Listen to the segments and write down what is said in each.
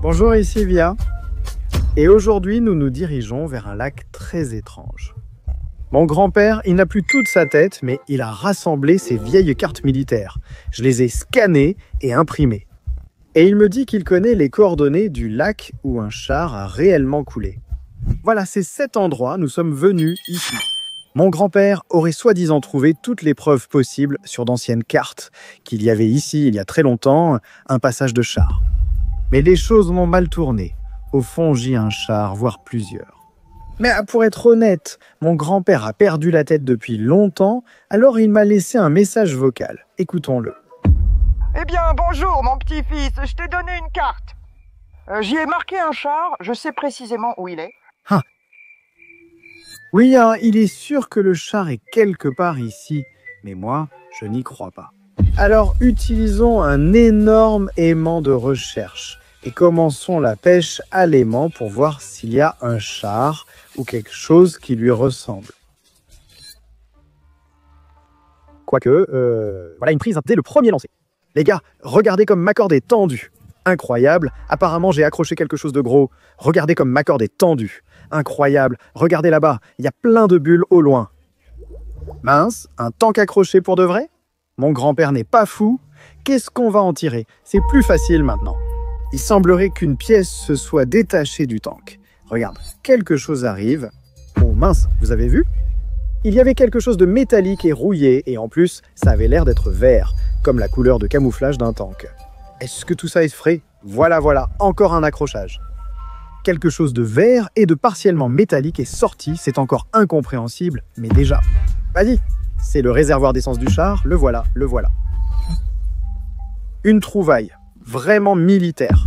Bonjour, ici Via. Et aujourd'hui, nous nous dirigeons vers un lac très étrange. Mon grand-père, il n'a plus toute sa tête, mais il a rassemblé ses vieilles cartes militaires. Je les ai scannées et imprimées. Et il me dit qu'il connaît les coordonnées du lac où un char a réellement coulé. Voilà, c'est cet endroit, nous sommes venus ici. Mon grand-père aurait soi-disant trouvé toutes les preuves possibles sur d'anciennes cartes, qu'il y avait ici, il y a très longtemps, un passage de char. Mais les choses m'ont mal tourné. Au fond, j'ai un char, voire plusieurs. Mais pour être honnête, mon grand-père a perdu la tête depuis longtemps, alors il m'a laissé un message vocal. Écoutons-le. Eh bien, bonjour, mon petit-fils, je t'ai donné une carte. J'y ai marqué un char, je sais précisément où il est. Ah. Oui, il est sûr que le char est quelque part ici, mais moi, je n'y crois pas. Alors, utilisons un énorme aimant de recherche et commençons la pêche à l'aimant pour voir s'il y a un char ou quelque chose qui lui ressemble. Quoique, voilà une prise dès le premier lancer. Les gars, regardez comme ma corde est tendue. Incroyable, apparemment j'ai accroché quelque chose de gros. Regardez comme ma corde est tendue. Incroyable, regardez là-bas, il y a plein de bulles au loin. Mince, un tank accroché pour de vrai? Mon grand-père n'est pas fou. Qu'est-ce qu'on va en tirer? C'est plus facile maintenant. Il semblerait qu'une pièce se soit détachée du tank. Regarde, quelque chose arrive. Oh mince, vous avez vu? Il y avait quelque chose de métallique et rouillé, et en plus, ça avait l'air d'être vert, comme la couleur de camouflage d'un tank. Est-ce que tout ça est frais? Voilà, encore un accrochage. Quelque chose de vert et de partiellement métallique est sorti, c'est encore incompréhensible, mais déjà. Vas-y, c'est le réservoir d'essence du char, le voilà. Une trouvaille, vraiment militaire.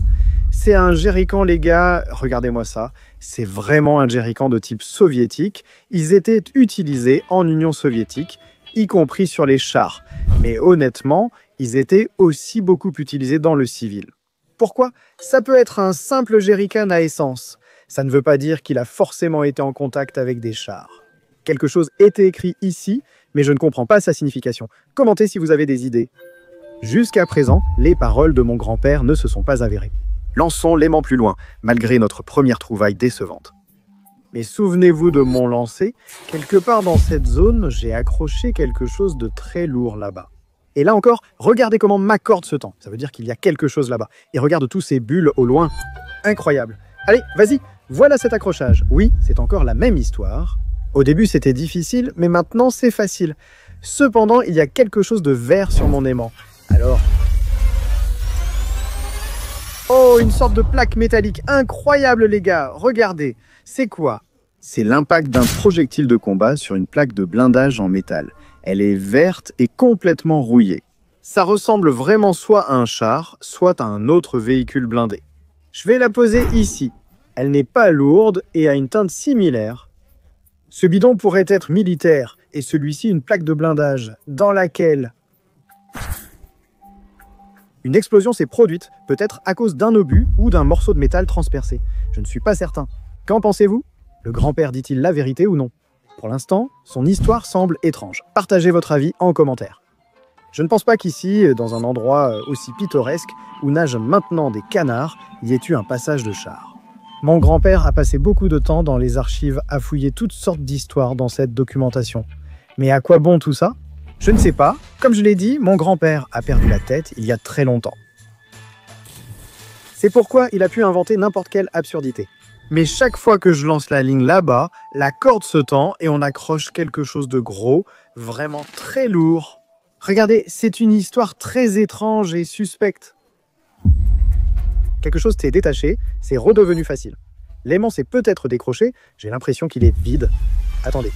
C'est un jerrycan, les gars, regardez-moi ça. C'est vraiment un jerrycan de type soviétique. Ils étaient utilisés en Union soviétique, y compris sur les chars. Mais honnêtement, ils étaient aussi beaucoup utilisés dans le civil. Pourquoi? Ça peut être un simple jerrycan à essence. Ça ne veut pas dire qu'il a forcément été en contact avec des chars. Quelque chose était écrit ici, mais je ne comprends pas sa signification. Commentez si vous avez des idées. Jusqu'à présent, les paroles de mon grand-père ne se sont pas avérées. Lançons l'aimant plus loin, malgré notre première trouvaille décevante. Mais souvenez-vous de mon lancer, quelque part dans cette zone, j'ai accroché quelque chose de très lourd là-bas. Et là encore, regardez comment ma corde se tend. Ça veut dire qu'il y a quelque chose là-bas. Et regarde tous ces bulles au loin. Incroyable. Allez, vas-y, voilà cet accrochage. Oui, c'est encore la même histoire. Au début, c'était difficile, mais maintenant, c'est facile. Cependant, il y a quelque chose de vert sur mon aimant. Alors... Oh, une sorte de plaque métallique. Incroyable, les gars. Regardez. C'est quoi? C'est l'impact d'un projectile de combat sur une plaque de blindage en métal. Elle est verte et complètement rouillée. Ça ressemble vraiment soit à un char, soit à un autre véhicule blindé. Je vais la poser ici. Elle n'est pas lourde et a une teinte similaire. Ce bidon pourrait être militaire et celui-ci une plaque de blindage dans laquelle une explosion s'est produite, peut-être à cause d'un obus ou d'un morceau de métal transpercé. Je ne suis pas certain. Qu'en pensez-vous? Le grand-père dit-il la vérité ou non? Pour l'instant, son histoire semble étrange. Partagez votre avis en commentaire. Je ne pense pas qu'ici, dans un endroit aussi pittoresque où nagent maintenant des canards, y ait eu un passage de char. Mon grand-père a passé beaucoup de temps dans les archives à fouiller toutes sortes d'histoires dans cette documentation. Mais à quoi bon tout ça? Je ne sais pas. Comme je l'ai dit, mon grand-père a perdu la tête il y a très longtemps. C'est pourquoi il a pu inventer n'importe quelle absurdité. Mais chaque fois que je lance la ligne là-bas, la corde se tend et on accroche quelque chose de gros, vraiment très lourd. Regardez, c'est une histoire très étrange et suspecte. Quelque chose s'est détaché, c'est redevenu facile. L'aimant s'est peut-être décroché, j'ai l'impression qu'il est vide. Attendez,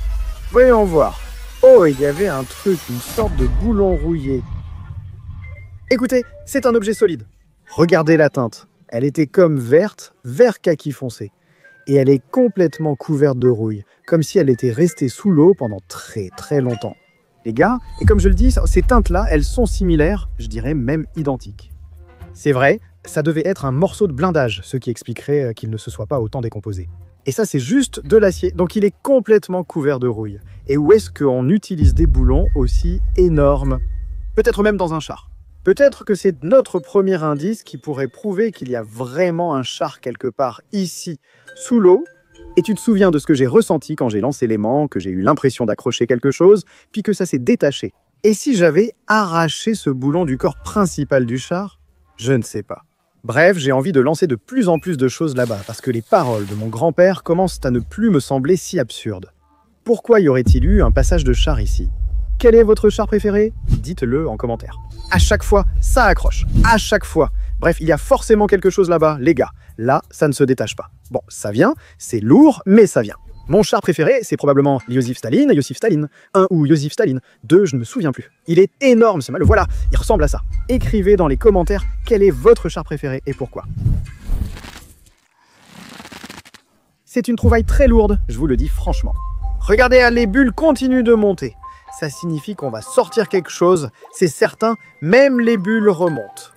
voyons voir. Oh, il y avait un truc, une sorte de boulon rouillé. Écoutez, c'est un objet solide. Regardez la teinte. Elle était comme verte, vert kaki foncé. Et elle est complètement couverte de rouille, comme si elle était restée sous l'eau pendant très très longtemps. Les gars, et comme je le dis, ces teintes-là, elles sont similaires, je dirais même identiques. C'est vrai, ça devait être un morceau de blindage, ce qui expliquerait qu'il ne se soit pas autant décomposé. Et ça, c'est juste de l'acier, donc il est complètement couvert de rouille. Et où est-ce qu'on utilise des boulons aussi énormes? Peut-être même dans un char. Peut-être que c'est notre premier indice qui pourrait prouver qu'il y a vraiment un char quelque part ici, sous l'eau. Et tu te souviens de ce que j'ai ressenti quand j'ai lancé l'aimant, que j'ai eu l'impression d'accrocher quelque chose, puis que ça s'est détaché. Et si j'avais arraché ce boulon du corps principal du char? Je ne sais pas. Bref, j'ai envie de lancer de plus en plus de choses là-bas, parce que les paroles de mon grand-père commencent à ne plus me sembler si absurdes. Pourquoi y aurait-il eu un passage de char ici? Quel est votre char préféré? Dites-le en commentaire. À chaque fois, ça accroche. À chaque fois. Bref, il y a forcément quelque chose là-bas, les gars. Là, ça ne se détache pas. Bon, ça vient, c'est lourd, mais ça vient. Mon char préféré, c'est probablement Iosif Staline. 1 ou Iosif Staline 2, je ne me souviens plus. Il est énorme, ce mal. Voilà, il ressemble à ça. Écrivez dans les commentaires quel est votre char préféré et pourquoi. C'est une trouvaille très lourde, je vous le dis franchement. Regardez, les bulles continuent de monter. Ça signifie qu'on va sortir quelque chose, c'est certain, même les bulles remontent.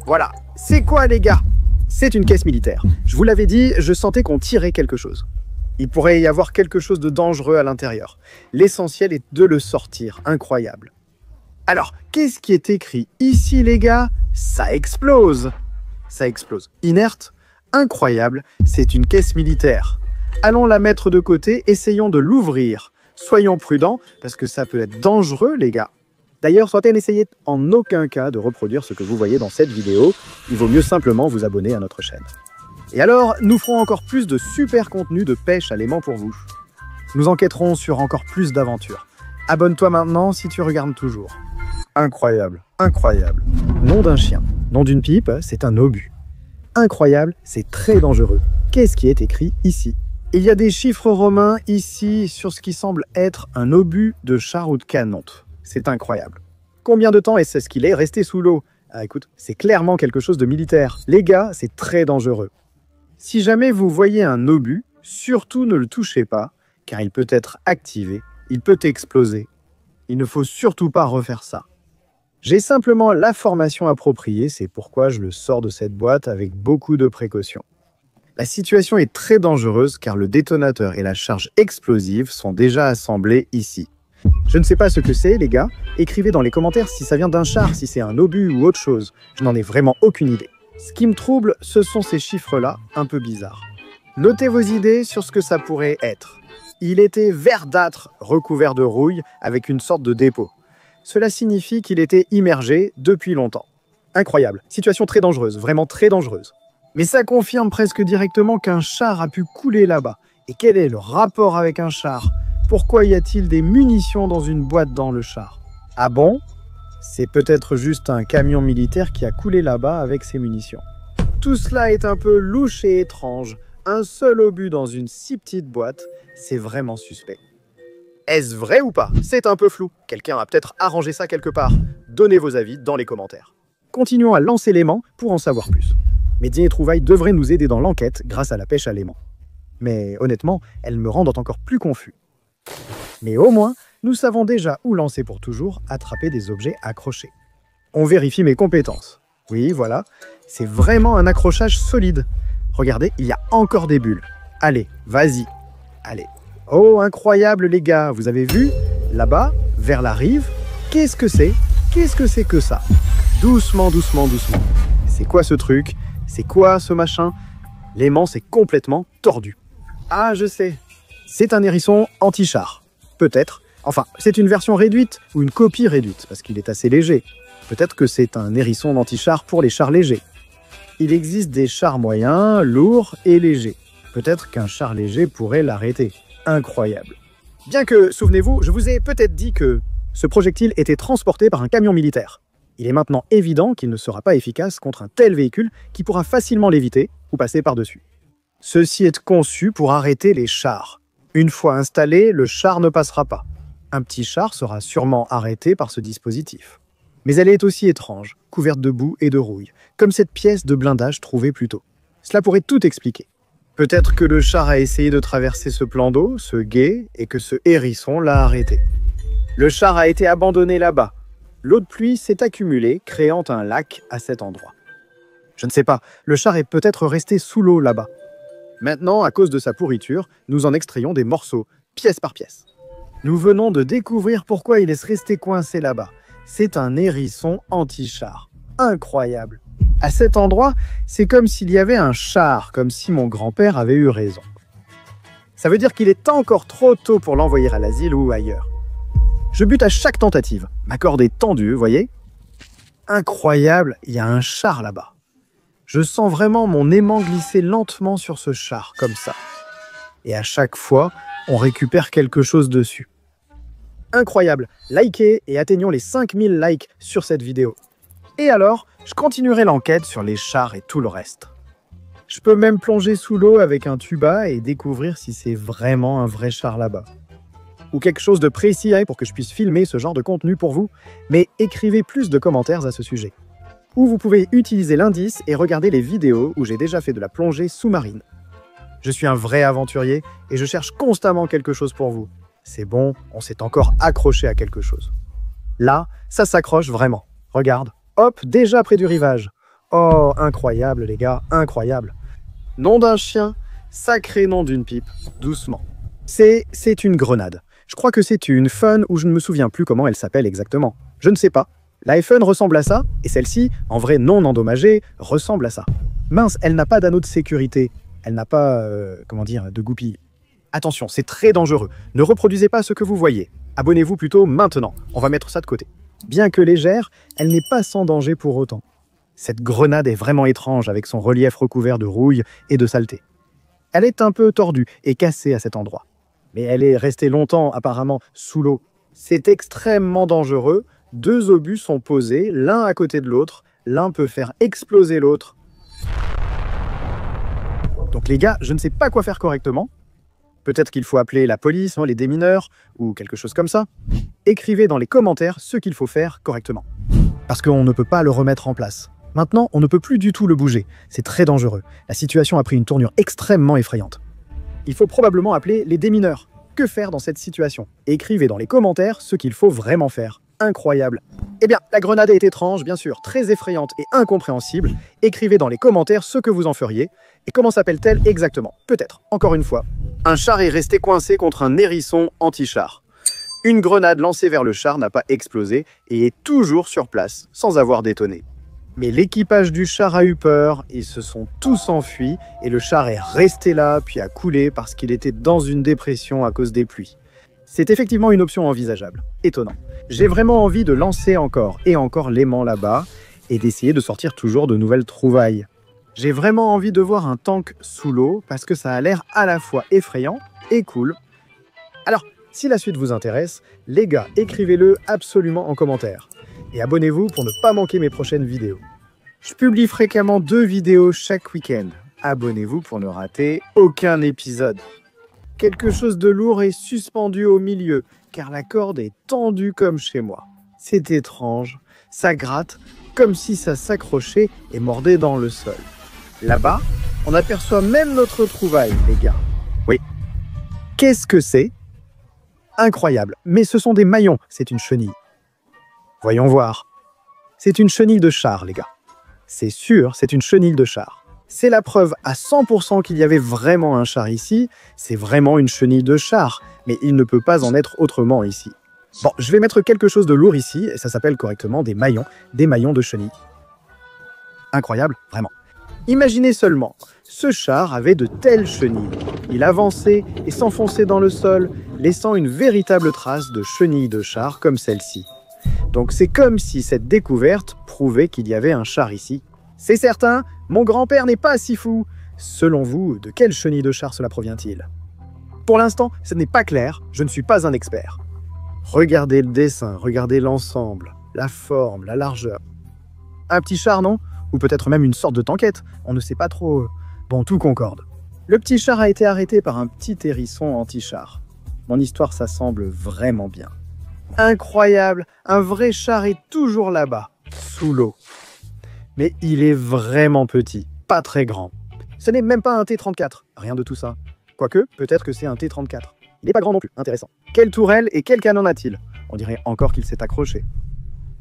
Voilà, c'est quoi les gars? C'est une caisse militaire. Je vous l'avais dit, je sentais qu'on tirait quelque chose. Il pourrait y avoir quelque chose de dangereux à l'intérieur. L'essentiel est de le sortir, incroyable. Alors, qu'est-ce qui est écrit ici les gars? Ça explose. Ça explose. Inerte? Incroyable, c'est une caisse militaire. Allons la mettre de côté, essayons de l'ouvrir. Soyons prudents, parce que ça peut être dangereux, les gars. D'ailleurs, Swanten n'essayez en aucun cas de reproduire ce que vous voyez dans cette vidéo. Il vaut mieux simplement vous abonner à notre chaîne. Et alors, nous ferons encore plus de super contenu de pêche à l'aimant pour vous. Nous enquêterons sur encore plus d'aventures. Abonne-toi maintenant si tu regardes toujours. Incroyable, incroyable. Nom d'un chien, nom d'une pipe, c'est un obus. Incroyable, c'est très dangereux. Qu'est-ce qui est écrit ici? Il y a des chiffres romains ici sur ce qui semble être un obus de char ou de canon. C'est incroyable. Combien de temps est-ce qu'il est resté sous l'eau? Ah écoute, c'est clairement quelque chose de militaire. Les gars, c'est très dangereux. Si jamais vous voyez un obus, surtout ne le touchez pas, car il peut être activé, il peut exploser. Il ne faut surtout pas refaire ça. J'ai simplement la formation appropriée, c'est pourquoi je le sors de cette boîte avec beaucoup de précautions. La situation est très dangereuse car le détonateur et la charge explosive sont déjà assemblés ici. Je ne sais pas ce que c'est, les gars. Écrivez dans les commentaires si ça vient d'un char, si c'est un obus ou autre chose. Je n'en ai vraiment aucune idée. Ce qui me trouble, ce sont ces chiffres-là, un peu bizarres. Notez vos idées sur ce que ça pourrait être. Il était verdâtre, recouvert de rouille, avec une sorte de dépôt. Cela signifie qu'il était immergé depuis longtemps. Incroyable, situation très dangereuse, vraiment très dangereuse. Mais ça confirme presque directement qu'un char a pu couler là-bas. Et quel est le rapport avec un char? Pourquoi y a-t-il des munitions dans une boîte dans le char? Ah bon? C'est peut-être juste un camion militaire qui a coulé là-bas avec ses munitions. Tout cela est un peu louche et étrange. Un seul obus dans une si petite boîte, c'est vraiment suspect. Est-ce vrai ou pas? C'est un peu flou. Quelqu'un a peut-être arrangé ça quelque part. Donnez vos avis dans les commentaires. Continuons à lancer l'aimant pour en savoir plus. Médias et trouvailles devraient nous aider dans l'enquête grâce à la pêche à l'aimant. Mais honnêtement, elles me rendent encore plus confus. Mais au moins, nous savons déjà où lancer pour toujours attraper des objets accrochés. On vérifie mes compétences. Oui, voilà, c'est vraiment un accrochage solide. Regardez, il y a encore des bulles. Allez, vas-y. Allez. Oh, incroyable les gars, vous avez vu? Là-bas, vers la rive, qu'est-ce que c'est? Qu'est-ce que c'est que ça? Doucement, doucement, doucement. C'est quoi ce truc? C'est quoi ce machin? L'aimant, c'est complètement tordu. Ah, je sais. C'est un hérisson anti-char. Peut-être. Enfin, c'est une version réduite ou une copie réduite, parce qu'il est assez léger. Peut-être que c'est un hérisson anti-char pour les chars légers. Il existe des chars moyens, lourds et légers. Peut-être qu'un char léger pourrait l'arrêter. Incroyable. Bien que, souvenez-vous, je vous ai peut-être dit que ce projectile était transporté par un camion militaire. Il est maintenant évident qu'il ne sera pas efficace contre un tel véhicule qui pourra facilement l'éviter ou passer par-dessus. Ceci est conçu pour arrêter les chars. Une fois installé, le char ne passera pas. Un petit char sera sûrement arrêté par ce dispositif. Mais elle est aussi étrange, couverte de boue et de rouille, comme cette pièce de blindage trouvée plus tôt. Cela pourrait tout expliquer. Peut-être que le char a essayé de traverser ce plan d'eau, ce gué, et que ce hérisson l'a arrêté. Le char a été abandonné là-bas. L'eau de pluie s'est accumulée, créant un lac à cet endroit. Je ne sais pas, le char est peut-être resté sous l'eau là-bas. Maintenant, à cause de sa pourriture, nous en extrayons des morceaux, pièce par pièce. Nous venons de découvrir pourquoi il est resté coincé là-bas. C'est un hérisson anti-char. incroyable. À cet endroit, c'est comme s'il y avait un char, comme si mon grand-père avait eu raison. Ça veut dire qu'il est encore trop tôt pour l'envoyer à l'asile ou ailleurs. Je bute à chaque tentative. Ma corde est tendue, voyez? Incroyable, il y a un char là-bas. Je sens vraiment mon aimant glisser lentement sur ce char, comme ça. Et à chaque fois, on récupère quelque chose dessus. Incroyable, likez et atteignons les 5000 likes sur cette vidéo. Et alors, je continuerai l'enquête sur les chars et tout le reste. Je peux même plonger sous l'eau avec un tuba et découvrir si c'est vraiment un vrai char là-bas. Ou quelque chose de précis pour que je puisse filmer ce genre de contenu pour vous, mais écrivez plus de commentaires à ce sujet. Ou vous pouvez utiliser l'indice et regarder les vidéos où j'ai déjà fait de la plongée sous-marine. Je suis un vrai aventurier et je cherche constamment quelque chose pour vous. C'est bon, on s'est encore accroché à quelque chose. Là, ça s'accroche vraiment. Regarde, hop, déjà près du rivage. Oh, incroyable les gars, incroyable. Nom d'un chien, sacré nom d'une pipe, doucement. C'est une grenade. Je crois que c'est une Fun ou je ne me souviens plus comment elle s'appelle exactement. Je ne sais pas. La Fun ressemble à ça, et celle-ci, en vrai non endommagée, ressemble à ça. Mince, elle n'a pas d'anneau de sécurité. Elle n'a pas, de goupille. Attention, c'est très dangereux. Ne reproduisez pas ce que vous voyez. Abonnez-vous plutôt maintenant. On va mettre ça de côté. Bien que légère, elle n'est pas sans danger pour autant. Cette grenade est vraiment étrange avec son relief recouvert de rouille et de saleté. Elle est un peu tordue et cassée à cet endroit. Mais elle est restée longtemps apparemment sous l'eau. C'est extrêmement dangereux. 2 obus sont posés l'un à côté de l'autre. L'un peut faire exploser l'autre. Donc les gars, je ne sais pas quoi faire correctement. Peut-être qu'il faut appeler la police, les démineurs, ou quelque chose comme ça. Écrivez dans les commentaires ce qu'il faut faire correctement. Parce qu'on ne peut pas le remettre en place. Maintenant, on ne peut plus du tout le bouger. C'est très dangereux. La situation a pris une tournure extrêmement effrayante. Il faut probablement appeler les démineurs. Que faire dans cette situation? Écrivez dans les commentaires ce qu'il faut vraiment faire. Incroyable. Eh bien, la grenade est étrange, bien sûr, très effrayante et incompréhensible. Écrivez dans les commentaires ce que vous en feriez. Et comment s'appelle-t-elle exactement? Peut-être, encore une fois. Un char est resté coincé contre un hérisson anti-char. Une grenade lancée vers le char n'a pas explosé et est toujours sur place, sans avoir détonné. Mais l'équipage du char a eu peur, ils se sont tous enfuis et le char est resté là puis a coulé parce qu'il était dans une dépression à cause des pluies. C'est effectivement une option envisageable. Étonnant. J'ai vraiment envie de lancer encore et encore l'aimant là-bas et d'essayer de sortir toujours de nouvelles trouvailles. J'ai vraiment envie de voir un tank sous l'eau parce que ça a l'air à la fois effrayant et cool. Alors, si la suite vous intéresse, les gars, écrivez-le absolument en commentaire. Et abonnez-vous pour ne pas manquer mes prochaines vidéos. Je publie fréquemment 2 vidéos chaque week-end. Abonnez-vous pour ne rater aucun épisode. Quelque chose de lourd est suspendu au milieu, car la corde est tendue comme chez moi. C'est étrange, ça gratte, comme si ça s'accrochait et mordait dans le sol. Là-bas, on aperçoit même notre trouvaille, les gars. Oui. Qu'est-ce que c'est? Incroyable, mais ce sont des maillons, c'est une chenille. Voyons voir. C'est une chenille de char, les gars. C'est sûr, c'est une chenille de char. C'est la preuve à 100% qu'il y avait vraiment un char ici. C'est vraiment une chenille de char, mais il ne peut pas en être autrement ici. Bon, je vais mettre quelque chose de lourd ici, et ça s'appelle correctement des maillons de chenille. Incroyable, vraiment. Imaginez seulement, ce char avait de telles chenilles. Il avançait et s'enfonçait dans le sol, laissant une véritable trace de chenille de char comme celle-ci. Donc c'est comme si cette découverte prouvait qu'il y avait un char ici. C'est certain, mon grand-père n'est pas si fou. Selon vous, de quelle chenille de char cela provient-il? Pour l'instant, ce n'est pas clair, je ne suis pas un expert. Regardez le dessin, regardez l'ensemble, la forme, la largeur. Un petit char, non? Ou peut-être même une sorte de tanquette, on ne sait pas trop. Bon, tout concorde. Le petit char a été arrêté par un petit hérisson anti-char. Mon histoire, ça semble vraiment bien. Incroyable, un vrai char est toujours là-bas, sous l'eau. Mais il est vraiment petit, pas très grand. Ce n'est même pas un T-34, rien de tout ça. Quoique, peut-être que c'est un T-34. Il n'est pas grand non plus, intéressant. Quelle tourelle et quel canon a-t-il? On dirait encore qu'il s'est accroché.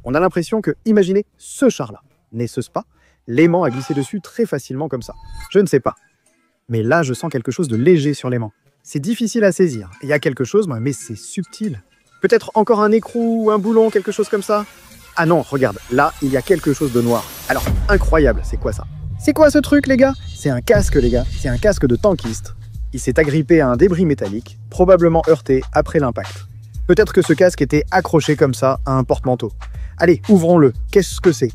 On a l'impression que, imaginez ce char-là, n'est-ce pas? L'aimant a glissé dessus très facilement comme ça. Je ne sais pas. Mais là, je sens quelque chose de léger sur l'aimant. C'est difficile à saisir. Il y a quelque chose, mais c'est subtil. Peut-être encore un écrou ou un boulon, quelque chose comme ça. Ah non, regarde, là, il y a quelque chose de noir. Alors, incroyable, c'est quoi ça? C'est quoi ce truc, les gars? C'est un casque, les gars. C'est un casque de tankiste. Il s'est agrippé à un débris métallique, probablement heurté après l'impact. Peut-être que ce casque était accroché comme ça à un porte-manteau. Allez, ouvrons-le. Qu'est-ce que c'est?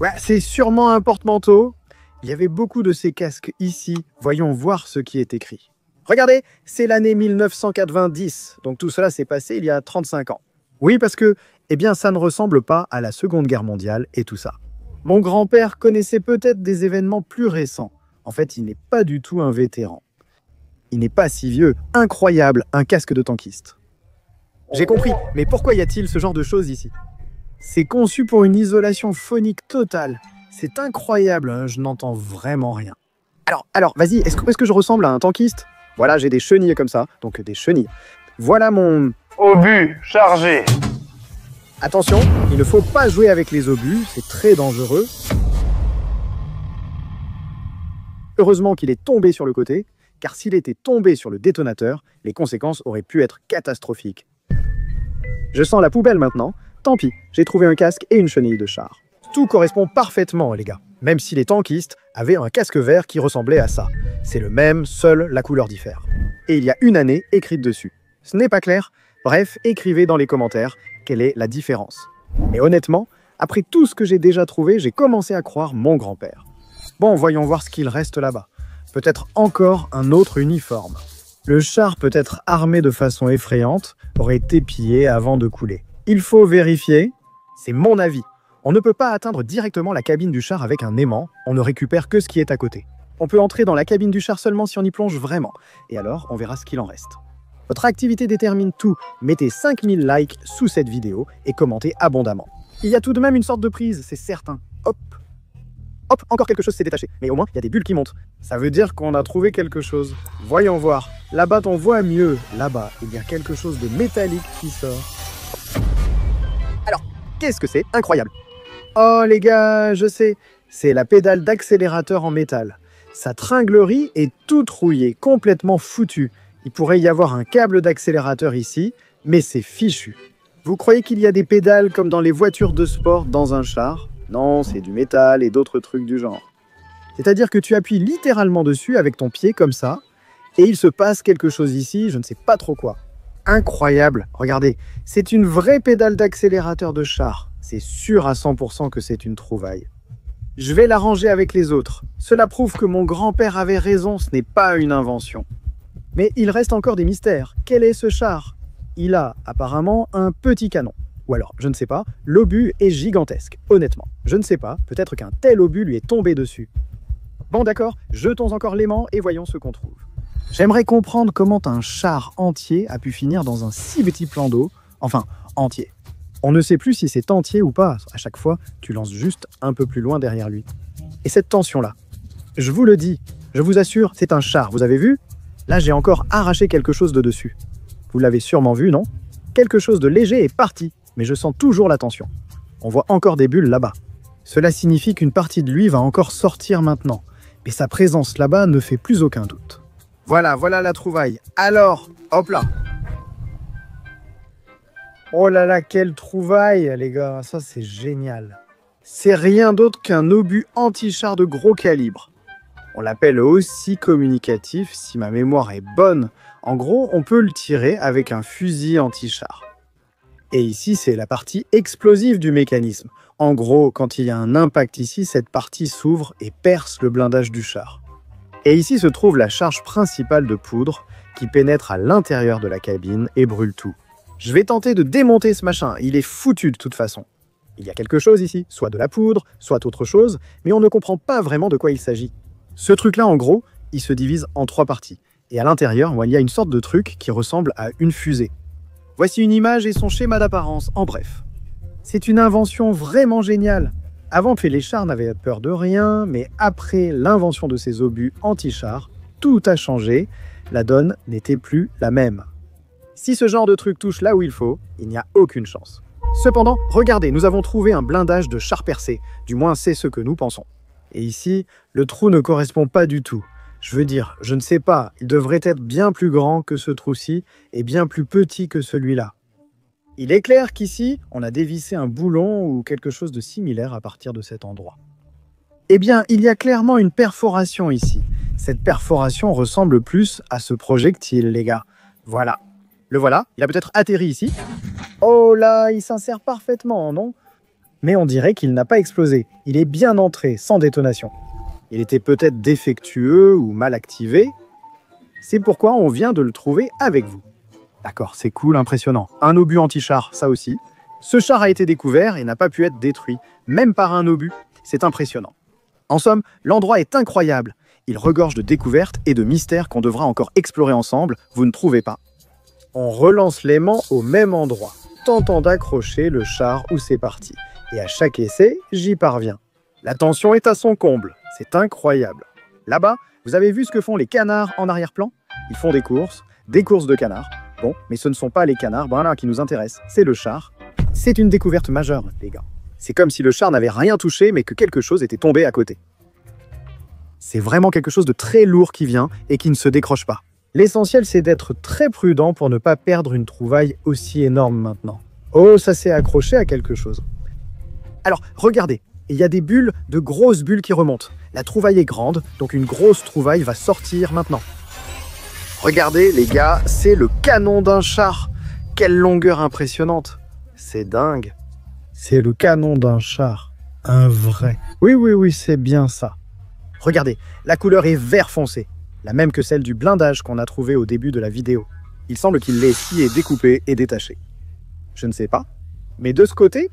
Ouais, c'est sûrement un porte-manteau. Il y avait beaucoup de ces casques ici. Voyons voir ce qui est écrit. Regardez, c'est l'année 1990. Donc tout cela s'est passé il y a 35 ans. Oui, parce que, eh bien, ça ne ressemble pas à la Seconde Guerre mondiale et tout ça. Mon grand-père connaissait peut-être des événements plus récents. En fait, il n'est pas du tout un vétéran. Il n'est pas si vieux. Incroyable, un casque de tankiste. J'ai compris, mais pourquoi y a-t-il ce genre de choses ici? C'est conçu pour une isolation phonique totale. C'est incroyable, hein, je n'entends vraiment rien. Alors, vas-y, est-ce que je ressemble à un tankiste? Voilà, j'ai des chenilles comme ça, donc des chenilles. Voilà mon... Obus chargé. Attention, il ne faut pas jouer avec les obus, c'est très dangereux. Heureusement qu'il est tombé sur le côté, car s'il était tombé sur le détonateur, les conséquences auraient pu être catastrophiques. Je sens la poubelle maintenant. Tant pis, j'ai trouvé un casque et une chenille de char. Tout correspond parfaitement, les gars. Même si les tankistes avaient un casque vert qui ressemblait à ça. C'est le même, seule la couleur diffère. Et il y a une année écrite dessus. Ce n'est pas clair. Bref, écrivez dans les commentaires quelle est la différence. Mais honnêtement, après tout ce que j'ai déjà trouvé, j'ai commencé à croire mon grand-père. Bon, voyons voir ce qu'il reste là-bas. Peut-être encore un autre uniforme. Le char, peut-être armé de façon effrayante, aurait été pillé avant de couler. Il faut vérifier. C'est mon avis. On ne peut pas atteindre directement la cabine du char avec un aimant, on ne récupère que ce qui est à côté. On peut entrer dans la cabine du char seulement si on y plonge vraiment. Et alors, on verra ce qu'il en reste. Votre activité détermine tout. Mettez 5000 likes sous cette vidéo et commentez abondamment. Il y a tout de même une sorte de prise, c'est certain. Hop. Hop, encore quelque chose s'est détaché. Mais au moins, il y a des bulles qui montent. Ça veut dire qu'on a trouvé quelque chose. Voyons voir. Là-bas, on voit mieux. Là-bas, il y a quelque chose de métallique qui sort. Alors, qu'est-ce que c'est? Incroyable. Oh les gars, je sais. C'est la pédale d'accélérateur en métal. Sa tringlerie est toute rouillée, complètement foutue. Il pourrait y avoir un câble d'accélérateur ici, mais c'est fichu. Vous croyez qu'il y a des pédales comme dans les voitures de sport dans un char? Non, c'est du métal et d'autres trucs du genre. C'est-à-dire que tu appuies littéralement dessus avec ton pied comme ça, et il se passe quelque chose ici, je ne sais pas trop quoi. Incroyable, regardez, c'est une vraie pédale d'accélérateur de char. C'est sûr à 100% que c'est une trouvaille. Je vais la ranger avec les autres. Cela prouve que mon grand-père avait raison, ce n'est pas une invention. Mais il reste encore des mystères. Quel est ce char? Il a apparemment un petit canon. Ou alors, je ne sais pas, l'obus est gigantesque. Honnêtement, je ne sais pas, peut-être qu'un tel obus lui est tombé dessus. Bon d'accord, jetons encore l'aimant et voyons ce qu'on trouve. J'aimerais comprendre comment un char entier a pu finir dans un si petit plan d'eau. Enfin, entier. On ne sait plus si c'est entier ou pas. À chaque fois, tu lances juste un peu plus loin derrière lui. Et cette tension-là, je vous le dis, je vous assure, c'est un char, vous avez vu? Là, j'ai encore arraché quelque chose de dessus. Vous l'avez sûrement vu, non? Quelque chose de léger est parti, mais je sens toujours la tension. On voit encore des bulles là-bas. Cela signifie qu'une partie de lui va encore sortir maintenant. Mais sa présence là-bas ne fait plus aucun doute. Voilà la trouvaille. Alors, hop là. Oh là là, quelle trouvaille, les gars. Ça, c'est génial. C'est rien d'autre qu'un obus anti-char de gros calibre. On l'appelle aussi communicatif, si ma mémoire est bonne. En gros, on peut le tirer avec un fusil anti-char. Et ici, c'est la partie explosive du mécanisme. En gros, quand il y a un impact ici, cette partie s'ouvre et perce le blindage du char. Et ici se trouve la charge principale de poudre qui pénètre à l'intérieur de la cabine et brûle tout. Je vais tenter de démonter ce machin, il est foutu de toute façon. Il y a quelque chose ici, soit de la poudre, soit autre chose, mais on ne comprend pas vraiment de quoi il s'agit. Ce truc-là, en gros, il se divise en 3 parties. Et à l'intérieur, il y a une sorte de truc qui ressemble à une fusée. Voici une image et son schéma d'apparence, en bref. C'est une invention vraiment géniale. Avant, les chars n'avaient peur de rien, mais après l'invention de ces obus anti-chars, tout a changé, la donne n'était plus la même. Si ce genre de truc touche là où il faut, il n'y a aucune chance. Cependant, regardez, nous avons trouvé un blindage de char percé, du moins c'est ce que nous pensons. Et ici, le trou ne correspond pas du tout. Je veux dire, je ne sais pas, il devrait être bien plus grand que ce trou-ci et bien plus petit que celui-là. Il est clair qu'ici, on a dévissé un boulon ou quelque chose de similaire à partir de cet endroit. Eh bien, il y a clairement une perforation ici. Cette perforation ressemble plus à ce projectile, les gars. Voilà. Le voilà, il a peut-être atterri ici. Oh là, il s'insère parfaitement, non? Mais on dirait qu'il n'a pas explosé. Il est bien entré, sans détonation. Il était peut-être défectueux ou mal activé. C'est pourquoi on vient de le trouver avec vous. D'accord, c'est cool, impressionnant. Un obus anti-char, ça aussi. Ce char a été découvert et n'a pas pu être détruit, même par un obus. C'est impressionnant. En somme, l'endroit est incroyable. Il regorge de découvertes et de mystères qu'on devra encore explorer ensemble, vous ne trouvez pas? On relance l'aimant au même endroit, tentant d'accrocher le char où c'est parti. Et à chaque essai, j'y parviens. La tension est à son comble, c'est incroyable. Là-bas, vous avez vu ce que font les canards en arrière-plan? Ils font des courses de canards. Bon, mais ce ne sont pas les canards qui nous intéressent, c'est le char. C'est une découverte majeure, les gars. C'est comme si le char n'avait rien touché, mais que quelque chose était tombé à côté. C'est vraiment quelque chose de très lourd qui vient et qui ne se décroche pas. L'essentiel, c'est d'être très prudent pour ne pas perdre une trouvaille aussi énorme maintenant. Oh, ça s'est accroché à quelque chose. Alors, regardez, il y a des bulles, de grosses bulles qui remontent. La trouvaille est grande, donc une grosse trouvaille va sortir maintenant. Regardez, les gars, c'est le canon d'un char. Quelle longueur impressionnante. C'est dingue. C'est le canon d'un char. Un vrai. Oui, c'est bien ça. Regardez, la couleur est vert foncé, la même que celle du blindage qu'on a trouvé au début de la vidéo. Il semble qu'il l'ait scié, découpé et détaché. Je ne sais pas, mais de ce côté,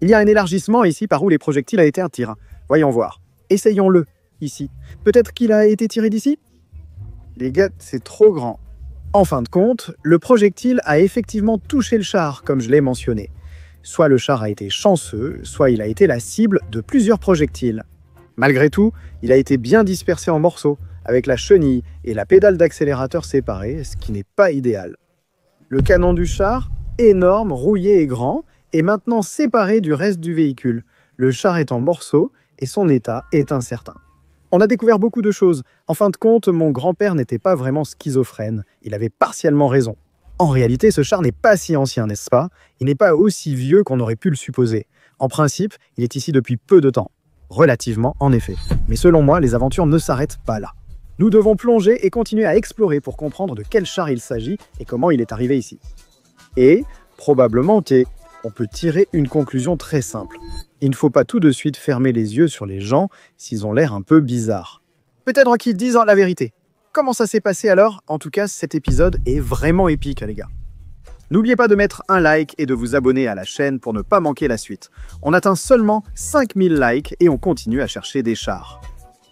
il y a un élargissement ici par où les projectiles ont été attirés. Voyons voir. Essayons-le, ici. Peut-être qu'il a été tiré d'ici? Les gars, c'est trop grand. En fin de compte, le projectile a effectivement touché le char, comme je l'ai mentionné. Soit le char a été chanceux, soit il a été la cible de plusieurs projectiles. Malgré tout, il a été bien dispersé en morceaux, avec la chenille et la pédale d'accélérateur séparées, ce qui n'est pas idéal. Le canon du char, énorme, rouillé et grand, est maintenant séparé du reste du véhicule. Le char est en morceaux et son état est incertain. On a découvert beaucoup de choses. En fin de compte, mon grand-père n'était pas vraiment schizophrène. Il avait partiellement raison. En réalité, ce char n'est pas si ancien, n'est-ce pas? Il n'est pas aussi vieux qu'on aurait pu le supposer. En principe, il est ici depuis peu de temps. Relativement, en effet. Mais selon moi, les aventures ne s'arrêtent pas là. Nous devons plonger et continuer à explorer pour comprendre de quel char il s'agit et comment il est arrivé ici. Et, probablement, on peut tirer une conclusion très simple. Il ne faut pas tout de suite fermer les yeux sur les gens s'ils ont l'air un peu bizarres. Peut-être qu'ils disent la vérité. Comment ça s'est passé alors? En tout cas, cet épisode est vraiment épique, les gars. N'oubliez pas de mettre un like et de vous abonner à la chaîne pour ne pas manquer la suite. On atteint seulement 5000 likes et on continue à chercher des chars.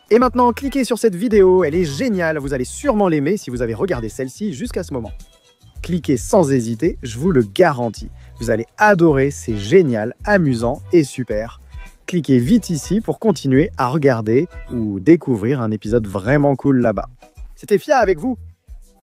Et maintenant, cliquez sur cette vidéo, elle est géniale, vous allez sûrement l'aimer si vous avez regardé celle-ci jusqu'à ce moment. Cliquez sans hésiter, je vous le garantis. Vous allez adorer, c'est génial, amusant et super. Cliquez vite ici pour continuer à regarder ou découvrir un épisode vraiment cool là-bas. C'était Fia avec vous.